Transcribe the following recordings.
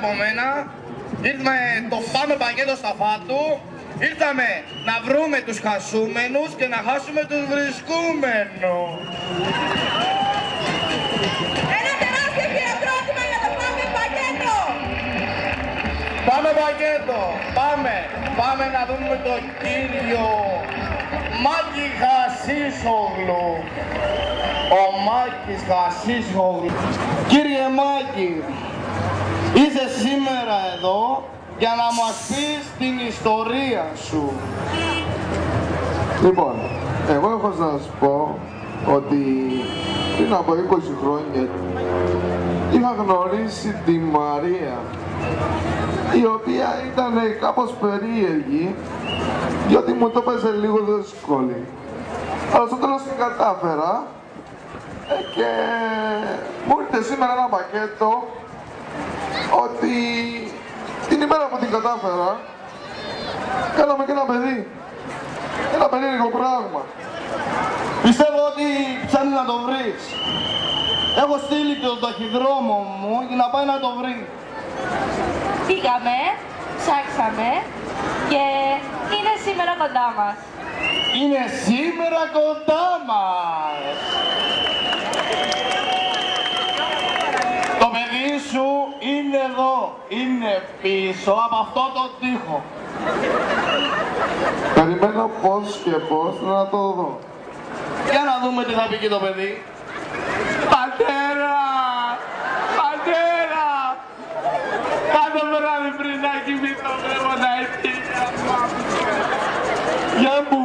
από μένα. Ήρθαμε το πάμε πακέτο στα φάτου. Ήρθαμε να βρούμε τους χασούμενους και να χάσουμε τους βρισκούμενους. Ένα τεράστιο χειροκρότημα για το πάμε πακέτο. Πάμε πακέτο, πάμε να δούμε τον κύριο Μάκη Χασίσογλου. Ο Μάκης Χασίσογλου. Κύριε Μάκη, είσαι σήμερα εδώ για να μας πεις την ιστορία σου. Λοιπόν, εγώ έχω να σας πω ότι πριν από 20 χρόνια είχα γνωρίσει τη Μαρία, η οποία ήταν κάπως περίεργη, διότι μου το έπαιζε λίγο δύσκολη. Αλλά στο τέλος την κατάφερα και μου ήρθε σήμερα ένα πακέτο ότι την ημέρα που την κατάφερα κάναμε και ένα παιδί. Ένα περίεργο πράγμα. Πιστεύω ότι ψάχνεις να το βρεις. Έχω στείλει τον ταχυδρόμο μου για να πάει να το βρει. Πήγαμε, ψάξαμε και είναι σήμερα κοντά μας. Είναι σήμερα κοντά μας. Το παιδί σου είναι εδώ, είναι πίσω από αυτό το τοίχο. Περιμένω πώς και πώς να το δω. Για να δούμε τι θα πει και το παιδί. Πατέρα! Πατέρα! Κάθε βράδυ πριν να κοιμηθώ βλέπω να έρθει. Γεια μου,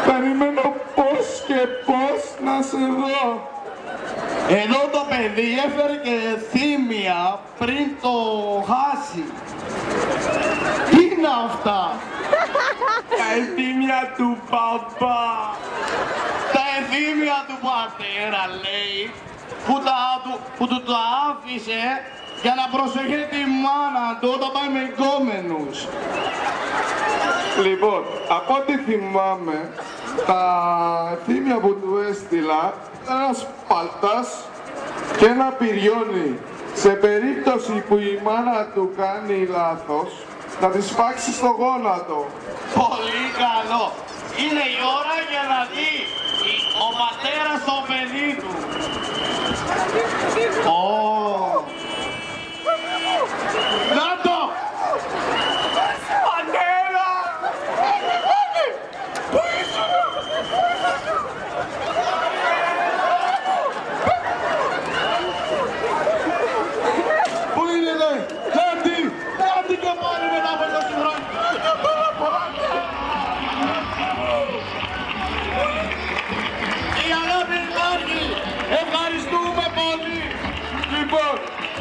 περιμένω πώς και πώς να σε δω. Εδώ το παιδί έφερε και θύμια πριν το χάσει. Τι είναι αυτά? Τα εθύμια του παπά. Τα εθύμια του πατέρα λέει που του τα άφησε για να προσεχεί τη μάνα του όταν πάει με γκόμενους. Λοιπόν, από ό,τι θυμάμαι, τα θύμια που του έστειλα ήταν ένας παλτάς και ένα πυριόνι. Σε περίπτωση που η μάνα του κάνει λάθος, να τη σπάξει στο γόνατο. Πολύ καλό. Είναι η ώρα για να δει ο πατέρας το παιδί του. Να το! Πατέρα! Πού ήσουν? Πού είναι δε? Κάτι και πάλι μετά από 20 χρόνια. Η αγάπη υπάρχει. Ευχαριστούμε πολύ. Λοιπόν,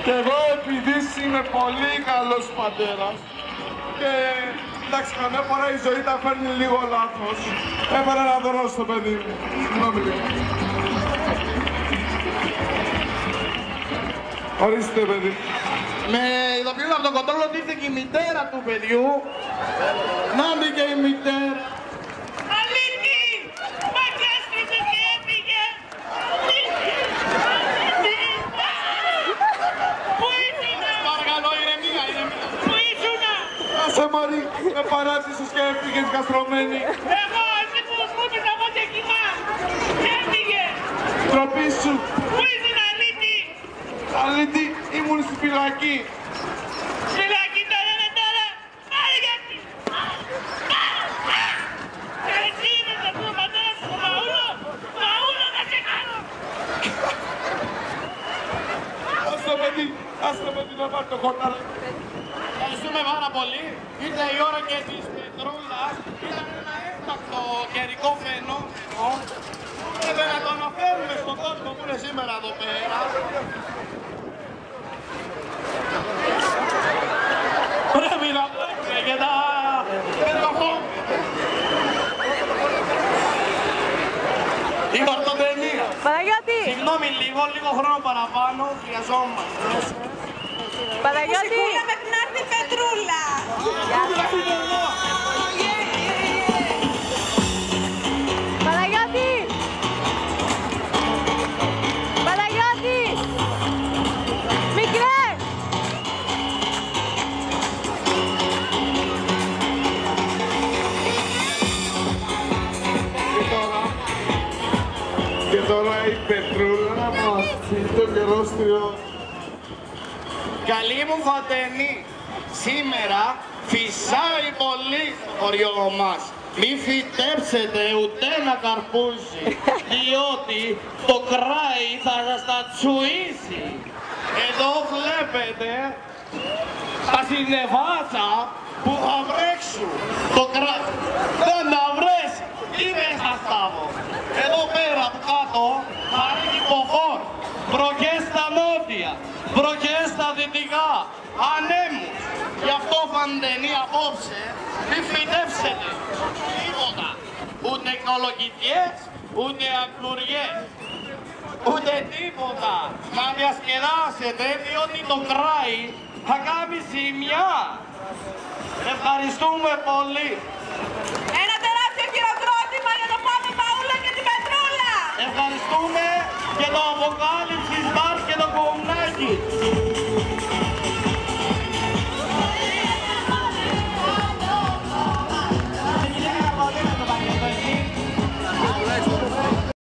και εγώ επειδή είμαι πολύ καλός πατέρας και εντάξει, καμιά φορά η ζωή τα φέρνει λίγο λάθος, έβαλα να δωρώ στο παιδί μου. Συγγνώμη λίγο. Ορίστε παιδί. Με ειδοποιούν από τον κοντρόλο ότι ήρθε και η μητέρα του παιδιού. Να μπήκε η μητέρα. Αλήτη! Μα κάστησε και έφυγε! Πού ήσουνα? Παρακαλώ, ηρεμία. Πού ήσουνα? Άσε Μαρή, με παράτησες και έφυγες καστρωμένη. Εγώ εσύ που μου είπες να πάω και κοιμά! Και έφυγε! Τροπή σου. Πού ήσουν αλήτη? Αλήτη, ήμουν στη φυλακή. Φυλακή τώρα είναι τώρα! Πάρε γιατί! Εσύ είναι το που ο πατέρας σου, Μαούλο να σε κάνω! Ας το παιδί να πάρει το χορτάρι. Ευχαριστούμε πάρα πολύ. Ήρθε η ώρα και της Πετρούλας. Ήταν ένα έκτακτο καιρικό φαινόμενο. Πρέπει να το αναφέρουμε στον κόσμο που είναι σήμερα εδώ πέρα. Πρέπει να πούμε και τα πεντοχόμενα. Η ορθοτενία. Παναγιώτη! Συγγνώμη λίγο χρόνο παραπάνω χρειαζόμαστε. Παναγιώτη! Μέχρι να έρθει η Πετρούλα! Παναγιώτη! Παναγιώτη! Μικρέ! το καιρόστριο. Καλή μου Φωτεινή, σήμερα φυσάει πολύ στο χωριό μας. Μη φυτέψετε ούτε ένα καρπούζι, διότι το κράι θα σας τα τσουίσει. Εδώ βλέπετε τα συννεφάτσα που θα βρέξουν. Το κράι δεν θα βρέσει. Τι δεν θα στάβω. Εδώ πέρα από κάτω θα ρίχνει ποφόρ. Βροχές στα νότια, βροχές στα δυτικά, ανέμους. Γι' αυτό Φαντενή απόψε μη φυτέψετε τίποτα. Ούτε κολοκυθιές, ούτε αγγουριές, ούτε τίποτα. Να διασκεδάσετε διότι το κράι θα κάνει ζημιά. Ευχαριστούμε πολύ. Ένα τεράστιο χειροκρότημα για το Πάμε Παούλα και την Πετρούλα. Ευχαριστούμε και το Αποκάλυψης Μπαρ και το Κομμουνάκι.